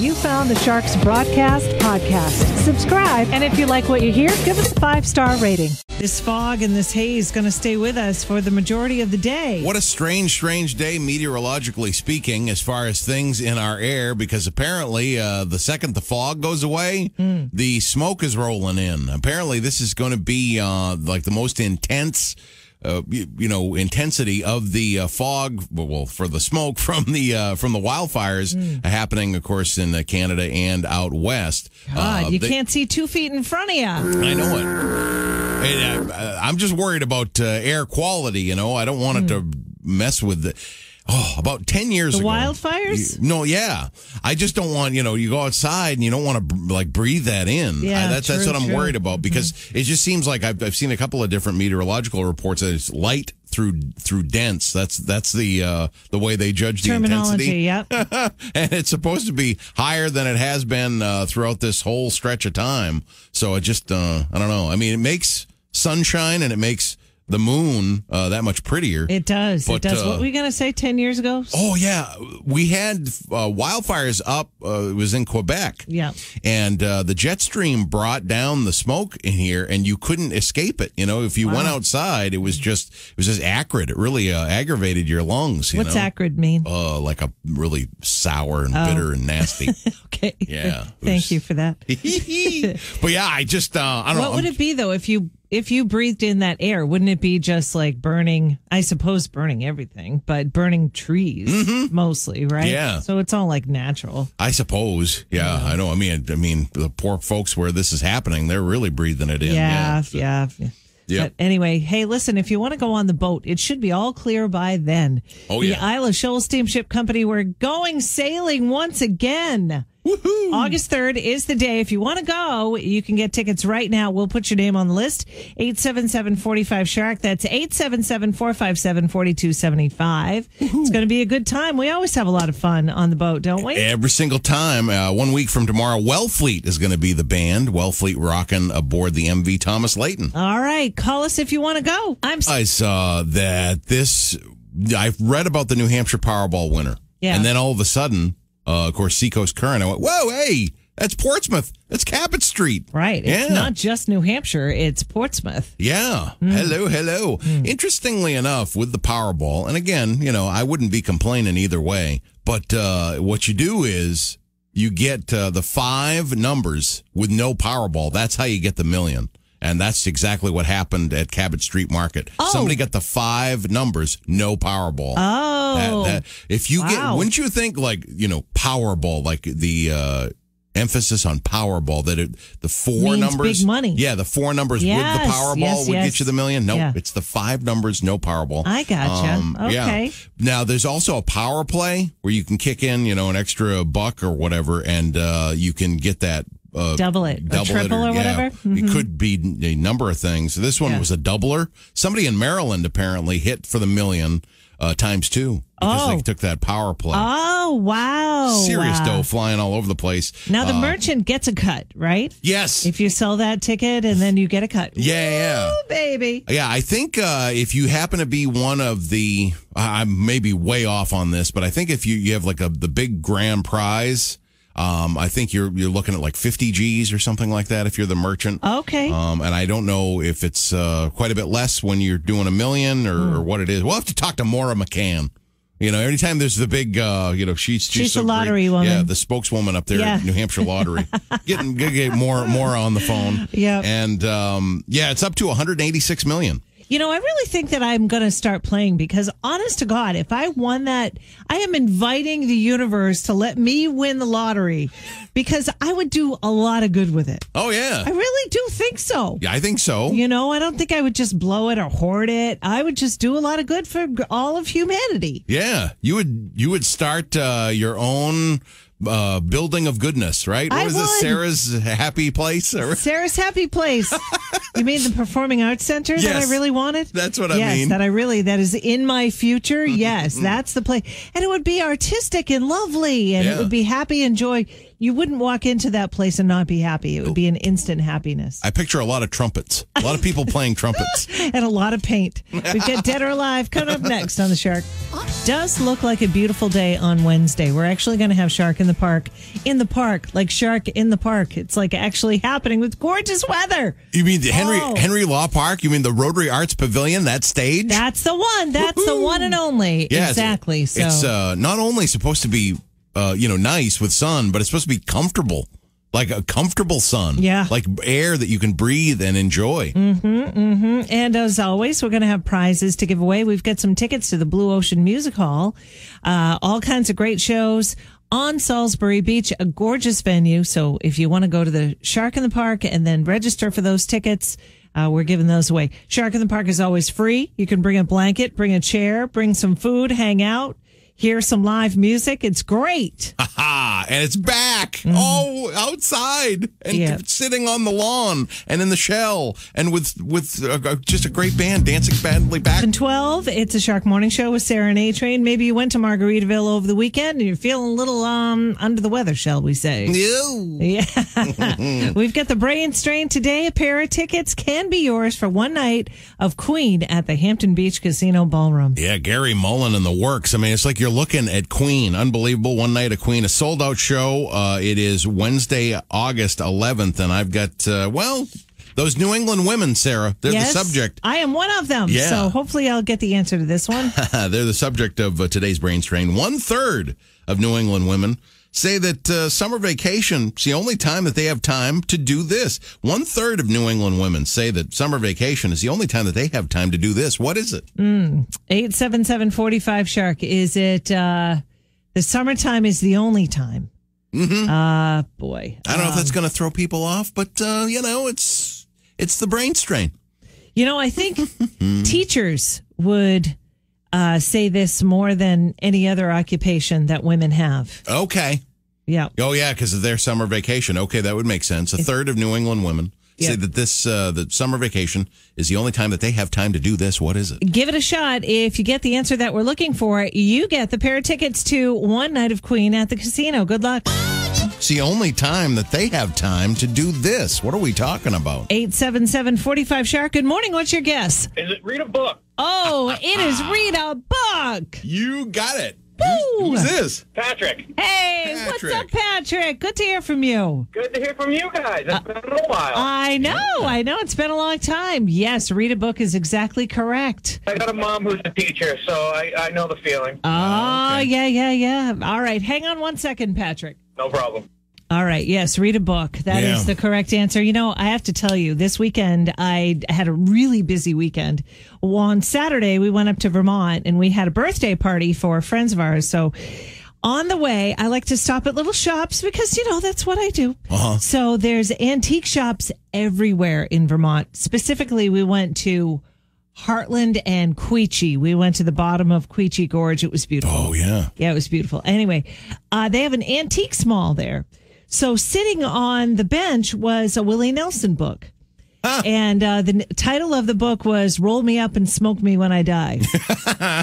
You found the Sharks Broadcast podcast. Subscribe, and if you like what you hear, give us a 5-star rating. This fog and this haze is going to stay with us for the majority of the day. What a strange day, meteorologically speaking, as far as things in our air, because apparently the second the fog goes away, the smoke is rolling in. Apparently this is going to be like the most intense intensity of the fog, well, for the smoke from the wildfires happening, of course, in Canada and out west. God, you can't see 2 feet in front of you. I know it. And, I'm just worried about air quality. I don't want it to mess with the. Oh, about 10 years ago. The wildfires? Yeah. I just don't want, you go outside and you don't want to breathe that in. Yeah, that's what I'm worried about, because it just seems like I've seen a couple of different meteorological reports that it's light through dense. That's the way they judge the intensity. Yep. And it's supposed to be higher than it has been throughout this whole stretch of time. So it just, I don't know. I mean, it makes sunshine and it makes the moon that much prettier. It does. But, it does. What were we going to say 10 years ago? Oh, yeah. We had wildfires up. It was in Quebec. Yeah. And the jet stream brought down the smoke in here, and you couldn't escape it. If you went outside, it was just acrid. It really aggravated your lungs. What's acrid mean? Like a really sour and bitter and nasty. Okay. Yeah. Thank you for that. But yeah, I just, I don't know. What would it be, though, if you breathed in that air? Wouldn't it be just like burning, I suppose burning everything, but burning trees mostly, right? Yeah. So it's all like natural. I suppose. Yeah, I know. I mean, the poor folks where this is happening, they're really breathing it in. Yeah. Yep. But anyway, hey, listen, if you want to go on the boat, it should be all clear by then. Oh, the yeah. Isla Shoals Steamship Company, we're going sailing once again. Woohoo! August 3rd is the day. If you want to go, you can get tickets right now. We'll put your name on the list. 877-45-SHARK. That's 877-457-4275. It's going to be a good time. We always have a lot of fun on the boat, don't we? Every single time. 1 week from tomorrow, Wellfleet is going to be the band. Wellfleet rocking aboard the MV Thomas Layton. All right. Call us if you want to go. I saw that I've read about the New Hampshire Powerball winner. Yeah. And then all of a sudden, of course, Seacoast Current, I went, whoa, hey, that's Portsmouth. That's Cabot Street. Right. It's not just New Hampshire. It's Portsmouth. Yeah. Hello. Interestingly enough, with the Powerball, and again, I wouldn't be complaining either way, but what you do is you get the 5 numbers with no Powerball. That's how you get the million. And that's exactly what happened at Cabot Street Market. Oh. Somebody got the 5 numbers, no Powerball. Oh. If you get, wouldn't you think Powerball, like the emphasis on Powerball, that the 4 means numbers. Big money. Yeah, the 4 numbers with the Powerball would get you the million. No, it's the 5 numbers, no Powerball. I gotcha. Okay. Yeah. Now, there's also a power play where you can kick in, an extra buck or whatever, and you can get that. Double it, or triple or whatever. It could be a number of things. This one was a doubler. Somebody in Maryland apparently hit for the million times 2 because they took that power play. Oh, wow. Serious dough flying all over the place. Now the merchant gets a cut, right? Yes. If you sell that ticket and then you get a cut. Yeah. Ooh, baby. Yeah, I think if you happen to be one of the, I may be way off on this, but I think if you have like the big grand prize, I think you're looking at like 50 G's or something like that if you're the merchant. Okay. And I don't know if it's quite a bit less when you're doing $1 million or what it is. We'll have to talk to Maura McCann. Anytime there's the big, she's so the lottery great. woman. Yeah, the spokeswoman up there at New Hampshire Lottery. Get more on the phone. Yeah. And it's up to 186 million. I really think that I'm going to start playing because, honest to God, if I won that, I am inviting the universe to let me win the lottery because I would do a lot of good with it. Oh, yeah. I really do think so. Yeah, I think so. I don't think I would just blow it or hoard it. I would just do a lot of good for all of humanity. Yeah. You would start your own building of goodness, right? What was this? Sarah's Happy Place? Sarah's Happy Place. You mean the Performing Arts Center that I really wanted? That's what I mean. Yes, that is in my future. Yes, that's the place. And it would be artistic and lovely, and it would be happy and joy. you wouldn't walk into that place and not be happy. It would be an instant happiness. I picture a lot of trumpets, a lot of people playing trumpets. And a lot of paint. We've got Dead or Alive coming up next on The Shark. Does look like a beautiful day on Wednesday. We're actually going to have Shark in the Park. In the park, like Shark in the Park. It's like actually happening with gorgeous weather. You mean the Henry Law Park? You mean the Rotary Arts Pavilion, that stage? That's the one. That's the one and only. Yeah, exactly. It's not only supposed to be nice with sun, but it's supposed to be comfortable. Like a comfortable sun. Yeah. Like air that you can breathe and enjoy. And as always, we're going to have prizes to give away. We've got some tickets to the Blue Ocean Music Hall. All kinds of great shows on Salisbury Beach, a gorgeous venue. So if you want to go to the Shark in the Park and then register for those tickets, we're giving those away. Shark in the Park is always free. You can bring a blanket, bring a chair, bring some food, hang out. Hear some live music. It's great. Aha! And it's back. Oh, outside and sitting on the lawn and in the shell and with just a great band dancing badly back. 12, it's a Shark Morning Show with Sarah and A-Train. Maybe you went to Margaritaville over the weekend and you're feeling a little under the weather, shall we say? Yeah. We've got the Brain Strain today. A pair of tickets can be yours for one night of Queen at the Hampton Beach Casino Ballroom. Yeah, Gary Mullen and the works. I mean, it's like you're looking at Queen. Unbelievable. One night of Queen. A sold-out show. It is Wednesday, August 11th, and I've got, those New England women, Sarah. They're the subject. I am one of them. Yeah. So hopefully I'll get the answer to this one. They're the subject of today's Brain Strain. 1/3 of New England women say that summer vacation is the only time that they have time to do this. 1/3 of New England women say that summer vacation is the only time that they have time to do this. What is it? 877-45-SHARK. Is it the summertime is the only time? Boy. I don't know if that's going to throw people off, but, it's the Brain Strain. I think teachers would say this more than any other occupation that women have. Okay. Yeah. Oh, yeah, because of their summer vacation. Okay, that would make sense. 1/3 of New England women say that this the summer vacation is the only time that they have time to do this. What is it? Give it a shot. If you get the answer that we're looking for, you get the pair of tickets to one night of Queen at the casino. Good luck. It's the only time that they have time to do this. What are we talking about? 877-45-SHARK. Good morning. What's your guess? Is it read a book? Oh, it is read a book. You got it. Woo! Who's this? Patrick. Hey, what's up, Patrick? Good to hear from you. Good to hear from you guys. It's been a while. I know. It's been a long time. Yes, read a book is exactly correct. I got a mom who's a teacher, so I know the feeling. Oh, okay. Yeah. All right. Hang on one second, Patrick. No problem. All right. Yes, read a book. That is the correct answer. I have to tell you, this weekend, I had a really busy weekend. On Saturday, we went up to Vermont and we had a birthday party for friends of ours. So on the way, I like to stop at little shops because, that's what I do. So there's antique shops everywhere in Vermont. Specifically, we went to Heartland and Queechee. We went to the bottom of Queechee Gorge. It was beautiful. Oh, yeah. Yeah, it was beautiful. Anyway, they have an antiques mall there. So sitting on the bench was a Willie Nelson book. And the title of the book was Roll Me Up and Smoke Me When I Die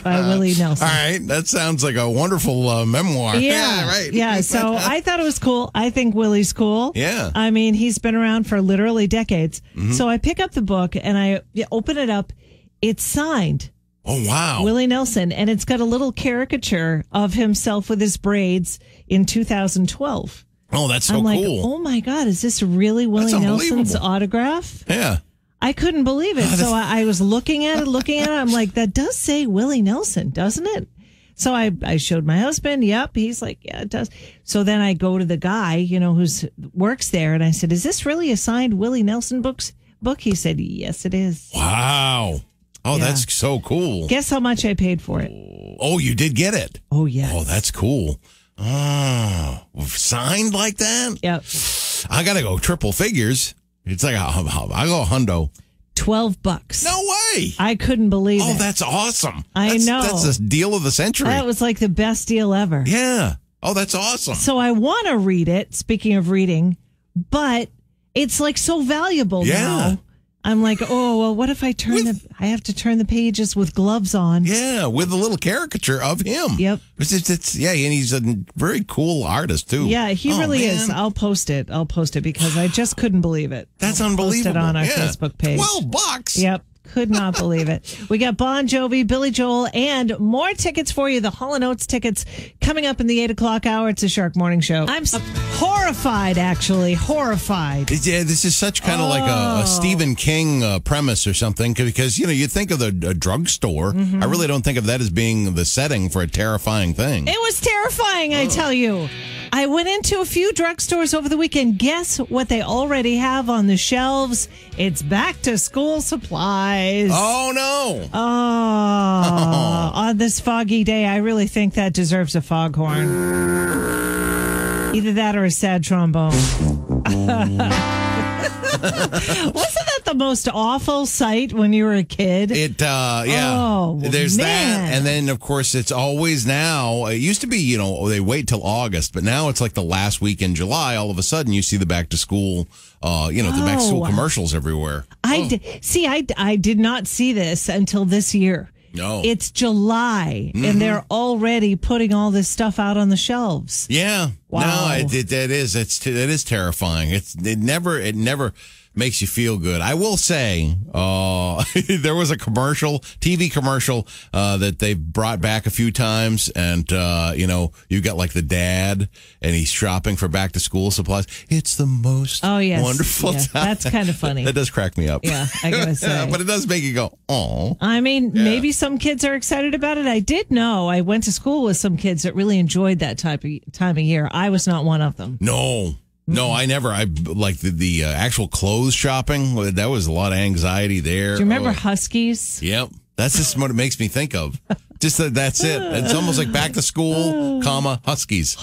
by Willie Nelson. All right. That sounds like a wonderful memoir. Yeah, right. Yeah, so I thought it was cool. I think Willie's cool. Yeah. I mean, he's been around for literally decades. So I pick up the book and I open it up. It's signed. Oh, wow. Willie Nelson. And it's got a little caricature of himself with his braids in 2012. Oh, that's so I'm like, cool. oh my God, is this really Willie Nelson's autograph? Yeah. I couldn't believe it. So I was looking at it. I'm like, that does say Willie Nelson, doesn't it? So I showed my husband. Yep. He's like, yeah, it does. So then I go to the guy, who's works there. And I said, is this really a signed Willie Nelson book? He said, yes, it is. Wow. Oh, Yeah. That's so cool. Guess how much I paid for it? Oh, you did get it. Oh, yeah. Oh, that's cool. Oh, signed like that? Yep. I got to go triple figures. It's like, I go hundo. $12. No way. I couldn't believe it. Oh, that's awesome. I know. That's the deal of the century. That was like the best deal ever. Yeah. Oh, that's awesome. So I want to read it, speaking of reading, but it's like so valuable now I'm like, oh, well, what if I I have to turn the pages with gloves on? Yeah, with a little caricature of him. Yep. Yeah, and he's a very cool artist, too. Yeah, he really is. I'll post it because I just couldn't believe it. That's unbelievable. Post it on our Facebook page. $12. Yep. Could not believe it. We got Bon Jovi, Billy Joel, and more tickets for you. The Hall & Oates tickets coming up in the 8 o'clock hour. It's a Shark Morning Show. I'm horrified, actually. Horrified. Yeah, this is such kind of like a Stephen King premise or something, because, you think of a drugstore. I really don't think of that as being the setting for a terrifying thing. It was terrifying, I tell you. I went into a few drugstores over the weekend. Guess what they already have on the shelves? It's back to school supplies. Oh, no. Oh. On this foggy day, I really think that deserves a foghorn. Either that or a sad trombone. Wasn't that the most awful sight when you were a kid? Yeah. Oh, there's man. that. And then, of course, it's always now. It used to be, they wait till August, but now it's like the last week in July. All of a sudden, you see the back to school, the back to school commercials everywhere. I did not see this until this year. No. It's July, and they're already putting all this stuff out on the shelves. Yeah. Wow. No, it is. It is terrifying. It never makes you feel good. I will say, there was a TV commercial, that they've brought back a few times, and you got like the dad, and he's shopping for back to school supplies. It's the most wonderful time. That's kind of funny. That does crack me up. Yeah, I gotta say. But it does make you go, oh. I mean, maybe some kids are excited about it. I did know. I went to school with some kids that really enjoyed that time of year. I was not one of them. No, I never. I like the actual clothes shopping. That was a lot of anxiety there. Do you remember Huskies? Yep. That's just what it makes me think of. Just that's it. It's almost like back to school, Huskies.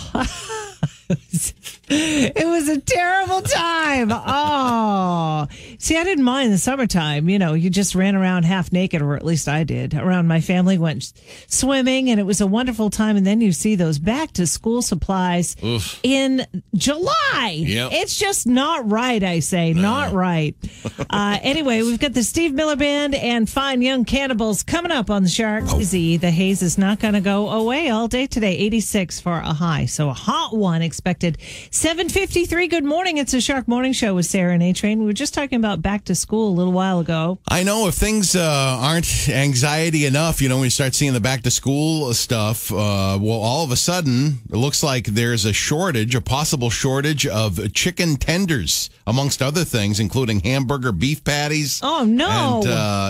It was a terrible time. Oh, see, I didn't mind the summertime. You just ran around half naked, or at least I did. Around my family, went swimming, and it was a wonderful time. And then you see those back to school supplies in July. Yep. It's just not right, I say. Not right. Anyway, we've got the Steve Miller Band and Fine Young Cannibals coming up on the Shark. Easy. The haze is not going to go away all day today. 86 for a high. So a hot one expected. 7:53. Good morning. It's a Shark Morning Show with Sarah and A-Train. We were just talking about back to school a little while ago. I know if things aren't anxiety enough, when you start seeing the back to school stuff, all of a sudden it looks like there's a possible shortage of chicken tenders, amongst other things, including hamburger beef patties. Oh, no.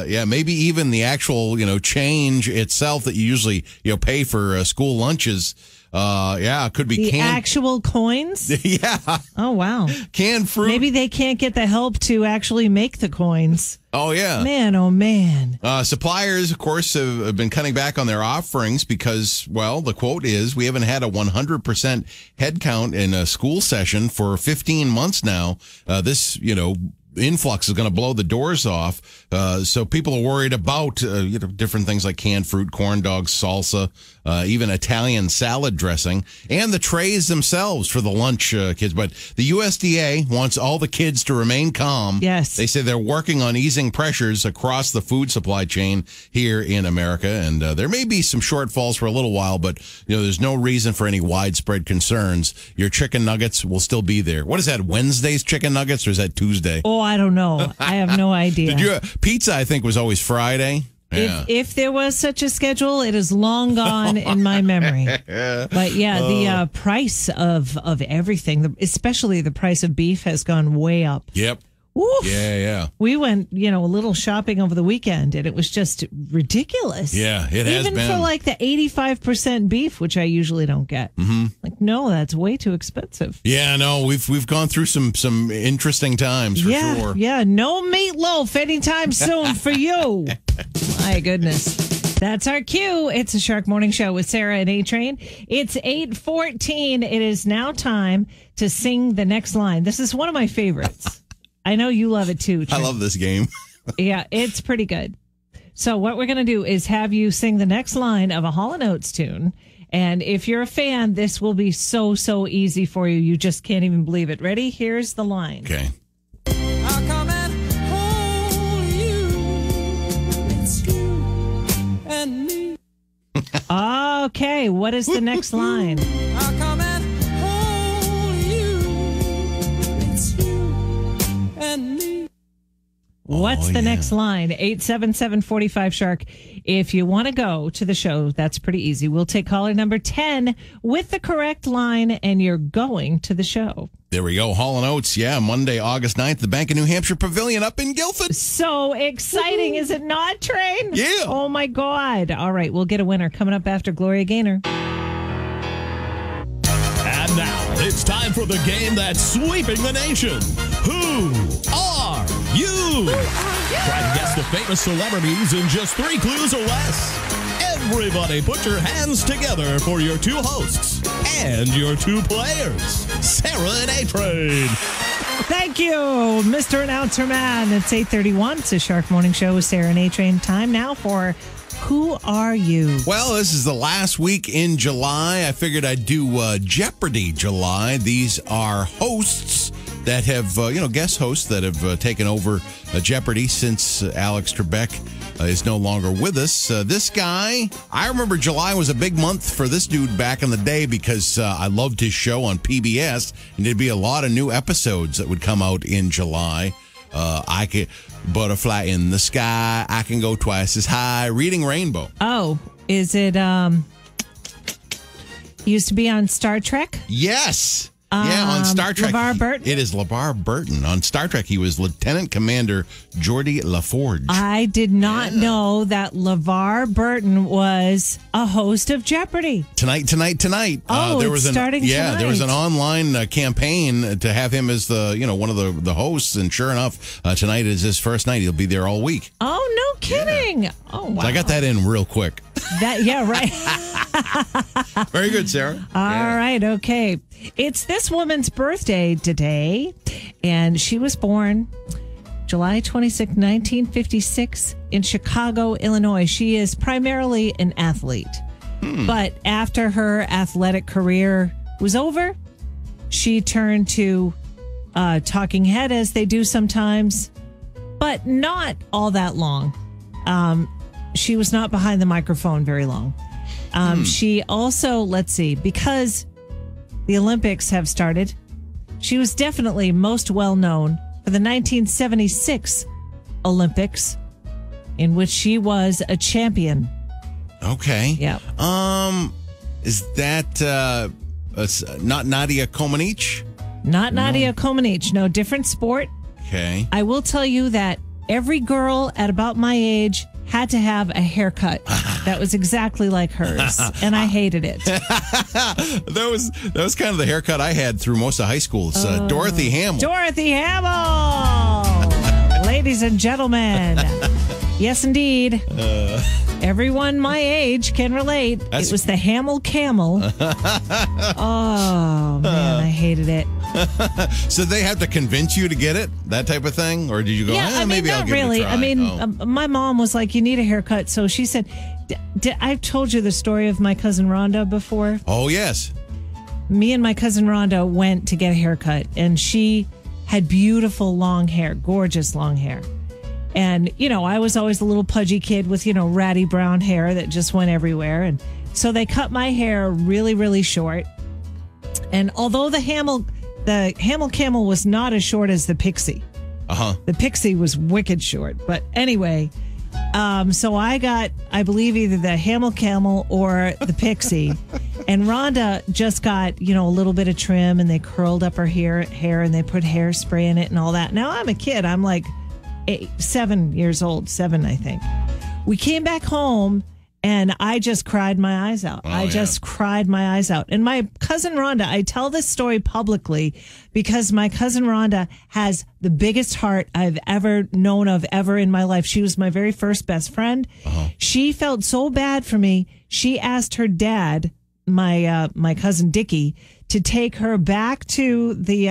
And maybe even the actual, change itself that you usually pay for school lunches. It could be the actual coins. Yeah. Oh, wow. Canned fruit. Maybe they can't get the help to actually make the coins. Oh, yeah. Man, oh, man. Suppliers, of course, have been cutting back on their offerings because, the quote is, we haven't had a 100% headcount in a school session for 15 months now. This, influx is going to blow the doors off. So people are worried about different things like canned fruit, corn dogs, salsa, even Italian salad dressing, and the trays themselves for the lunch kids. But the USDA wants all the kids to remain calm. Yes. They say they're working on easing pressures across the food supply chain here in America. And there may be some shortfalls for a little while, but there's no reason for any widespread concerns. Your chicken nuggets will still be there. What is that, Wednesday's chicken nuggets, or is that Tuesday? Oh, I don't know. I have no idea. Pizza, I think, was always Friday. Yeah. If there was such a schedule, it is long gone in my memory. But the price of everything, especially the price of beef, has gone way up. Yep. Oof. Yeah. We went, a little shopping over the weekend, and it was just ridiculous. Yeah, it has been. Even for like the 85% beef, which I usually don't get. Mm-hmm. Like, no, that's way too expensive. Yeah, no, we've gone through some interesting times for sure. Yeah, no meatloaf anytime soon for you. My goodness. That's our cue. It's a Shark Morning Show with Sarah and A-Train. It's 8:14. It is now time to sing the next line. This is one of my favorites. I know you love it too, Trent. I love this game. Yeah, it's pretty good. So what we're going to do is have you sing the next line of a Hall & Oates tune. And if you're a fan, this will be so easy for you. You just can't even believe it. Ready? Here's the line. Okay. I'll come and hold Okay, what is the next line? I'll come and hold you. It's you and me. What's the next line? 877-45-SHARK. If you want to go to the show, that's pretty easy. We'll take caller number 10 with the correct line, and you're going to the show. There we go. Hall & Oates. Yeah, Monday, August 9th, the Bank of New Hampshire Pavilion up in Guilford. So exciting, is it not, Train? Yeah. Oh, my God. All right, we'll get a winner coming up after Gloria Gaynor. And now it's time for the game that's sweeping the nation. Who are you? Try to guess the famous celebrities in just 3 clues or less. Everybody put your hands together for your 2 hosts and your 2 players, Sarah and A-Train. Thank you, Mr. Announcer Man. It's 8:31. It's a Shark Morning Show with Sarah and A-Train. Time now for Who Are You? Well, this is the last week in July. I figured I'd do Jeopardy July. These are hosts that have, guest hosts that have taken over Jeopardy since Alex Trebek is no longer with us. This guy, I remember July was a big month for this dude back in the day because I loved his show on PBS, and there'd be a lot of new episodes that would come out in July. I could butterfly in the sky. I can go twice as high. Reading Rainbow. Oh, is it, used to be on Star Trek? Yes. Yeah, on Star Trek. LeVar Burton? It is LeVar Burton. On Star Trek, he was Lieutenant Commander Geordi LaForge. I did not know that LeVar Burton was a host of Jeopardy. Tonight. Oh, there was starting tonight. There was an online campaign to have him as one of the hosts, and sure enough, tonight is his first night. He'll be there all week. Oh, no kidding. Yeah. Oh, wow. So I got that in real quick. Right. Very good, Sarah. All right, okay. It's this woman's birthday today, and she was born July 26, 1956 in Chicago, Illinois. She is primarily an athlete, but after her athletic career was over, she turned to talking head, as they do sometimes, but not all that long. She was not behind the microphone very long. She also, because the Olympics have started, she was definitely most well known for the 1976 Olympics, in which she was a champion. Okay. Yeah. Is that not Nadia Comaneci? Not Nadia Comaneci. No, different sport. Okay. I will tell you that every girl at about my age had to have a haircut that was exactly like hers, and I hated it. That was kind of the haircut I had through most of high school. It's Dorothy Hamill. Dorothy Hamill! Ladies and gentlemen. Yes, indeed. Everyone my age can relate. It was the Hamill Camel. Oh, man, I hated it. So they have to convince you to get it? That type of thing? Or did you go, maybe I'll give really. it a try? I mean, my mom was like, you need a haircut. So she said, I've told you the story of my cousin Rhonda before. Oh, yes. Me and my cousin Rhonda went to get a haircut, and she had beautiful long hair, gorgeous long hair. And, I was always a little pudgy kid with, ratty brown hair that just went everywhere. And so they cut my hair really, really short. And although the Hamill Camel was not as short as the Pixie. The Pixie was wicked short. But anyway, so I got, I believe, either the Hamill Camel or the Pixie. And Rhonda just got, a little bit of trim, and they curled up her hair and they put hairspray in it and all that. Now I'm a kid. I'm like 7 years old, I think. We came back home, and I just cried my eyes out. Just cried my eyes out. And my cousin Rhonda, I tell this story publicly because my cousin Rhonda has the biggest heart I've ever known of ever in my life. She was my very first best friend. She felt so bad for me. She asked her dad, my cousin Dickie, to take her back to the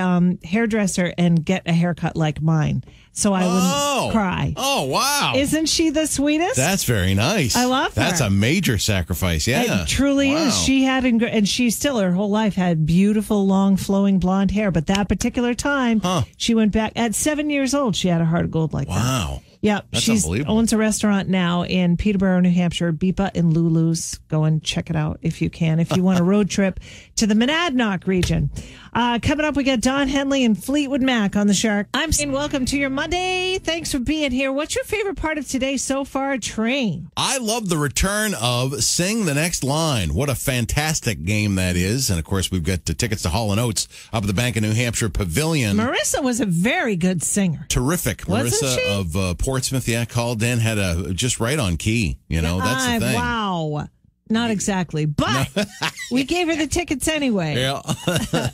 hairdresser and get a haircut like mine, so I wouldn't cry. Oh, wow. Isn't she the sweetest? That's very nice. I love her. That's a major sacrifice. Yeah. It truly is. She had, and she still, her whole life, had beautiful, long, flowing blonde hair. But that particular time, she went back. At 7 years old, she had a heart of gold like that. Wow. Yep. That's She unbelievable. owns a restaurant now in Peterborough, New Hampshire, Beepa and Lulu's. Go and check it out if you can. If you want a road trip to the Monadnock region. Coming up, we got Don Henley and Fleetwood Mac on the Shark. I'm saying welcome to your Monday. Thanks for being here. What's your favorite part of today so far, Train? I love the return of Sing the Next Line. What a fantastic game that is. And, of course, we've got the tickets to Hall & Oates up at the Bank of New Hampshire Pavilion. Marissa was a very good singer. Terrific. Wasn't Marissa she? of Portsmouth, called in, had a just right on key. That's the thing. Wow. Not exactly, but we gave her the tickets anyway. Yeah.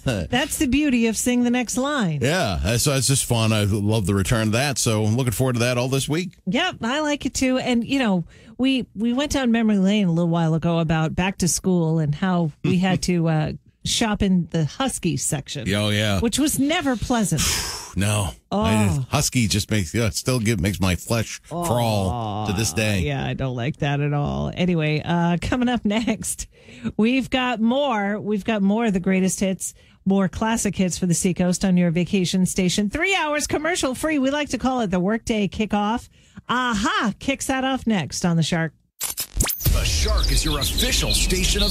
That's the beauty of Sing the Next Line. Yeah, so it's just fun. I love the return of that. So I'm looking forward to that all this week. Yep, I like it too. And, we went down memory lane a little while ago about back to school and how we had to shop in the Husky section. Oh, yeah. Which was never pleasant. No. Husky just makes my flesh crawl to this day. Yeah, I don't like that at all. Anyway, coming up next, we've got more. We've got more of the greatest hits, more classic hits for the Seacoast on your vacation station. 3 hours commercial free. We like to call it the workday kickoff. Aha! Kicks that off next on the Shark. The Shark is your official station of